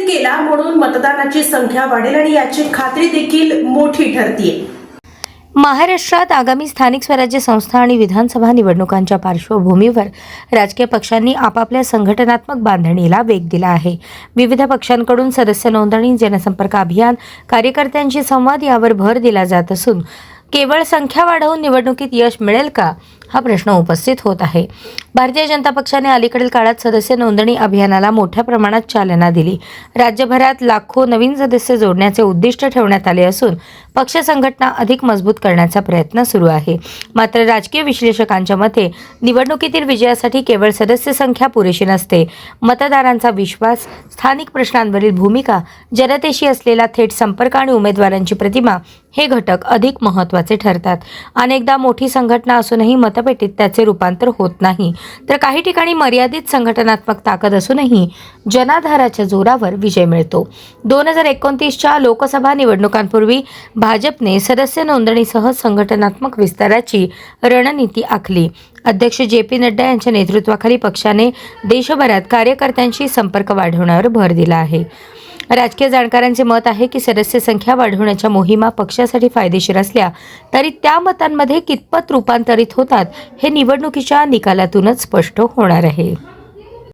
विकसित केला म्हणून मतदानाची संख्या वाढेल आणि याची खात्री देखील मोठी ठरतीये। महाराष्ट्रात आगामी स्थानिक स्वराज्य संस्था आणि विधानसभा निवडणुकांच्या पार्श्वभूमीवर राजकीय पक्षांनी आपापल्या संघटनात्मक बांधणीला वेग दिला आहे। विविध पक्षांकडून सदस्य नोंदणी, जनसंपर्क अभियान, कार्यकर्त्यांशी संवाद यावर भर दिला जात असून केवळ संख्या वाढवून निवडणुकीत यश मिळेल का हा प्रश्न उपस्थित होत आहे। भारतीय जनता पक्षाने अलीकडील काळात सदस्य नोंदणी अभियानाला मोठ्या प्रमाणात चालना दिली। राज्यभरात लाखो नवीन सदस्य जोडण्याचे उद्दिष्ट ठेवण्यात आले असून पक्ष संघटना अधिक मजबूत करण्याचा प्रयत्न सुरू आहे। मात्र राजकीय विश्लेषकांच्या मते निवडणुकीतील विजयासाठी केवळ सदस्य संख्या पुरेशी नसते। मतदारांचा विश्वास, स्थानिक प्रश्नांवरील भूमिका, जनतेशी असलेला थेट संपर्क आणि उमेदवारांची प्रतिमा हे घटक अधिक महत्त्वाचे ठरतात। अनेकदा मोठी संघटना असूनही मतपेटीत त्याचे रूपांतर होत नाही, तर काही ठिकाणी मर्यादित संघटनात्मक ताकद असूनही जनाधाराच्या जोरावर विजय मिळतो। 2029च्या लोकसभा निवडणुकांपूर्वी भाजपने सदस्य नोंदणीसह संघटनात्मक विस्ताराची रणनीती आखली। अध्यक्ष JP नड्डा यांच्या नेतृत्वाखाली पक्षाने देशभरात कार्यकर्त्यांशी संपर्क वाढवण्यावर भर दिला आहे। राजकीय जाणकारांचे मत आहे की सदस्य संख्या वाढवण्याच्या मोहिमा पक्षासाठी फायदेशीर असल्या तरी त्या मतांमध्ये कितपत रूपांतरित होतात हे निवडणुकीच्या निकालातूनच स्पष्ट होणार आहे।